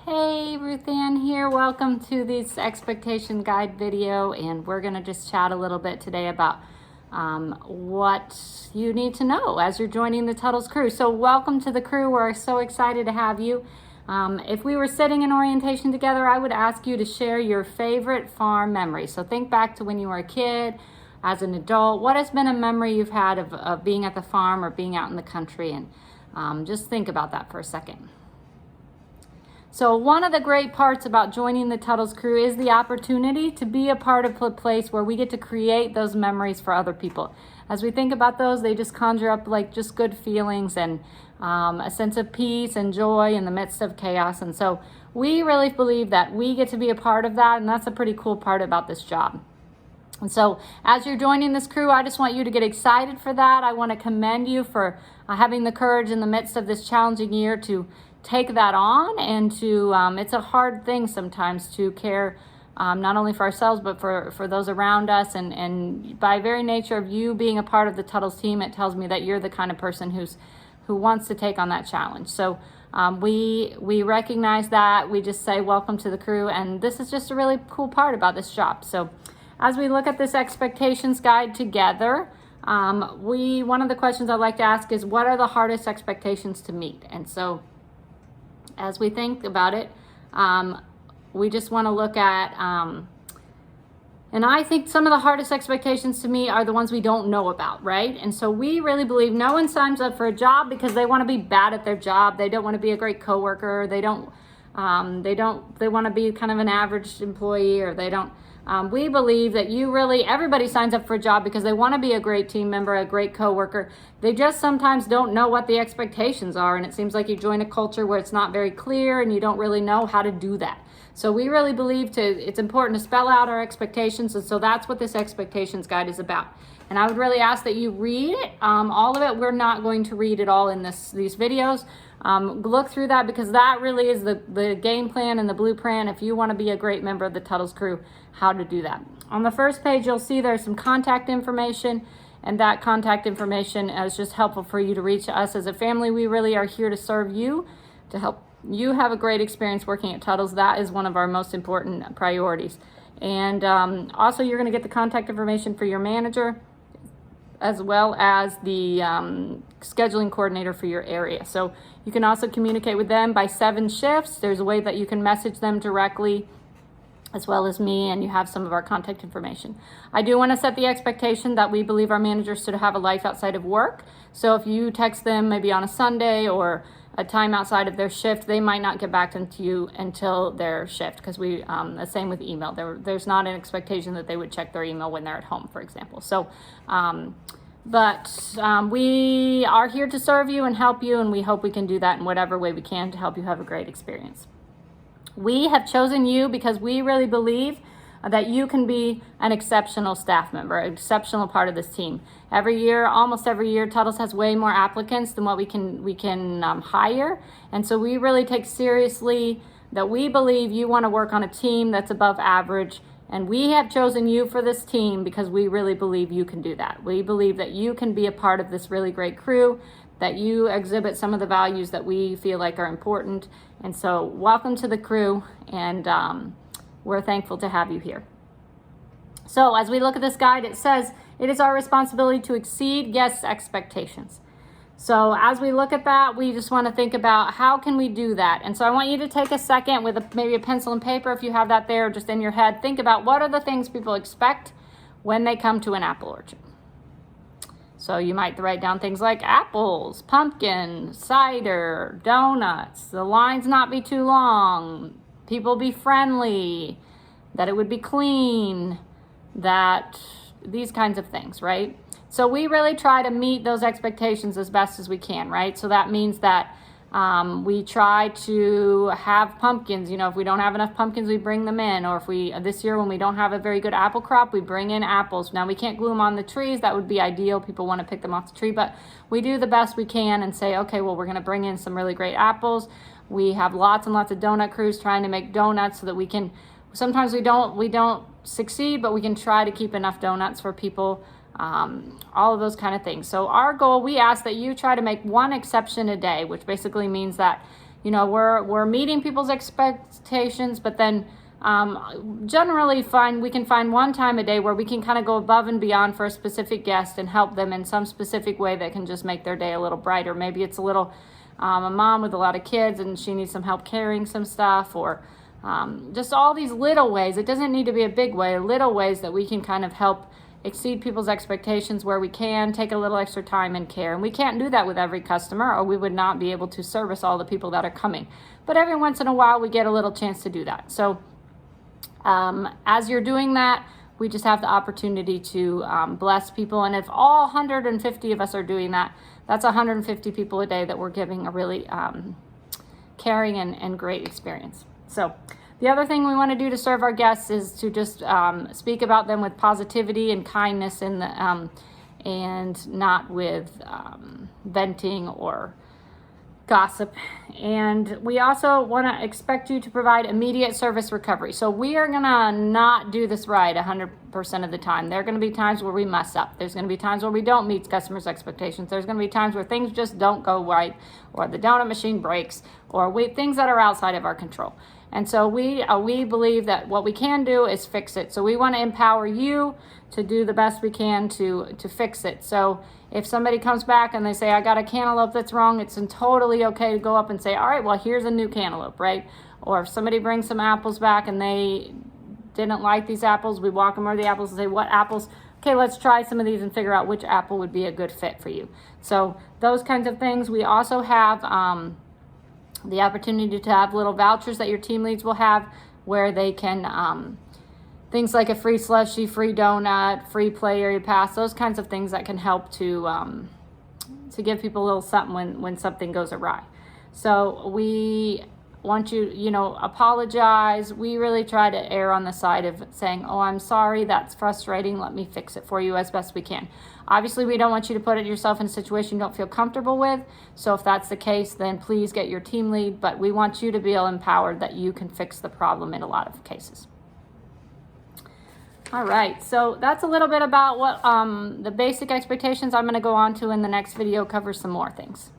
Hey, Ruth Ann here. Welcome to this expectation guide video, and we're going to just chat a little bit today about what you need to know as you're joining the Tuttles crew. So welcome to the crew. We're so excited to have you. If we were sitting in orientation together, I would ask you to share your favorite farm memory. So think back to when you were a kid, as an adult. What has been a memory you've had of being at the farm or being out in the country? And just think about that for a second. So one of the great parts about joining the Tuttles crew is the opportunity to be a part of a place where we get to create those memories for other people. As we think about those, they just conjure up like just good feelings and a sense of peace and joy in the midst of chaos. And so we really believe that we get to be a part of that, and that's a pretty cool part about this job. And so as you're joining this crew, I just want you to get excited for that. I want to commend you for having the courage in the midst of this challenging year to take that on, and to it's a hard thing sometimes to care not only for ourselves but for those around us, and by very nature of you being a part of the Tuttles team, it tells me that you're the kind of person who wants to take on that challenge. So we recognize that. We just say welcome to the crew, and this is just a really cool part about this job. So as we look at this expectations guide together, one of the questions I'd like to ask is, what are the hardest expectations to meet? And so as we think about it, we just want to look at, and I think some of the hardest expectations to meet are the ones we don't know about, right? And so we really believe no one signs up for a job because they want to be bad at their job. They don't want to be a great coworker. They want to be kind of an average employee, or they don't. We believe that everybody signs up for a job because they want to be a great team member, a great coworker. They just sometimes don't know what the expectations are, and it seems like you join a culture where it's not very clear and you don't really know how to do that. So we really believe it's important to spell out our expectations, and so that's what this expectations guide is about. And I would really ask that you read it, all of it. We're not going to read it all in these videos. Look through that, because that really is the game plan and the blueprint if you want to be a great member of the Tuttles crew, how to do that. On the first page, you'll see there's some contact information, and that contact information is just helpful for you to reach us as a family. We really are here to serve you, to help you have a great experience working at Tuttles. That is one of our most important priorities. And also, you're going to get the contact information for your manager, as well as the scheduling coordinator for your area. So you can also communicate with them by 7 shifts. There's a way that you can message them directly, as well as me, and you have some of our contact information. I do want to set the expectation that we believe our managers should have a life outside of work. So if you text them maybe on a Sunday or a time outside of their shift, they might not get back to you until their shift, because the same with email. There's not an expectation that they would check their email when they're at home, for example. So we are here to serve you and help you, and we hope we can do that in whatever way we can to help you have a great experience. We have chosen you because we really believe that you can be an exceptional staff member, an exceptional part of this team. Almost every year, Tuttles has way more applicants than what we can hire. And so we really take seriously that we believe you want to work on a team that's above average. And we have chosen you for this team because we really believe you can do that. We believe that you can be a part of this really great crew, that you exhibit some of the values that we feel like are important. And so welcome to the crew, and we're thankful to have you here. So as we look at this guide, it says it is our responsibility to exceed guests' expectations. So as we look at that, we just want to think about how can we do that. And so I want you to take a second with maybe a pencil and paper, if you have that there, just in your head. Think about what are the things people expect when they come to an apple orchard. So you might write down things like apples, pumpkin, cider, donuts, the lines not be too long, people be friendly, that it would be clean, that these kinds of things, right? So we really try to meet those expectations as best as we can, right? So that means that we try to have pumpkins. If we don't have enough pumpkins, we bring them in. Or this year when we don't have a very good apple crop, we bring in apples. Now we can't glue them on the trees. That would be ideal. People want to pick them off the tree, but we do the best we can and say, okay, well, we're going to bring in some really great apples. We have lots and lots of donut crews trying to make donuts so that we can, sometimes we don't succeed, but we can try to keep enough donuts for people. All of those kind of things. So our goal, we ask that you try to make one exception a day, which basically means that you know, we're meeting people's expectations, but then generally we can find one time a day where we can kind of go above and beyond for a specific guest and help them in some specific way that can just make their day a little brighter. Maybe it's a little a mom with a lot of kids and she needs some help carrying some stuff, or just all these little ways. It doesn't need to be a big way, little ways that we can kind of help exceed people's expectations where we can take a little extra time and care. And we can't do that with every customer, or we would not be able to service all the people that are coming. But every once in a while we get a little chance to do that. So as you're doing that, we just have the opportunity to bless people. And if all 150 of us are doing that, that's 150 people a day that we're giving a really caring and great experience. So the other thing we want to do to serve our guests is to just speak about them with positivity and kindness, and not with venting or gossip. And we also want to expect you to provide immediate service recovery. So we are going to not do this right 100% of the time. There are going to be times where we mess up. There's going to be times where we don't meet customers' expectations. There's going to be times where things just don't go right, or the donut machine breaks, or things that are outside of our control. And so we believe that what we can do is fix it. So we want to empower you to do the best we can to fix it. So if somebody comes back and they say, I got a cantaloupe that's wrong, it's totally okay to go up and say, all right, well, here's a new cantaloupe, right? Or if somebody brings some apples back and they didn't like these apples, we walk them over the apples and say, what apples? Okay, let's try some of these and figure out which apple would be a good fit for you. So those kinds of things. We also have the opportunity to have little vouchers that your team leads will have, where they can things like a free slushie, free donut, free play area pass, those kinds of things that can help to give people a little something when something goes awry. So we want you, apologize. We really try to err on the side of saying, oh, I'm sorry, that's frustrating, let me fix it for you as best we can. Obviously, we don't want you to put yourself in a situation you don't feel comfortable with. So if that's the case, then please get your team lead. But we want you to feel empowered that you can fix the problem in a lot of cases. All right, so that's a little bit about what the basic expectations. I'm going to go on to in the next video, cover some more things.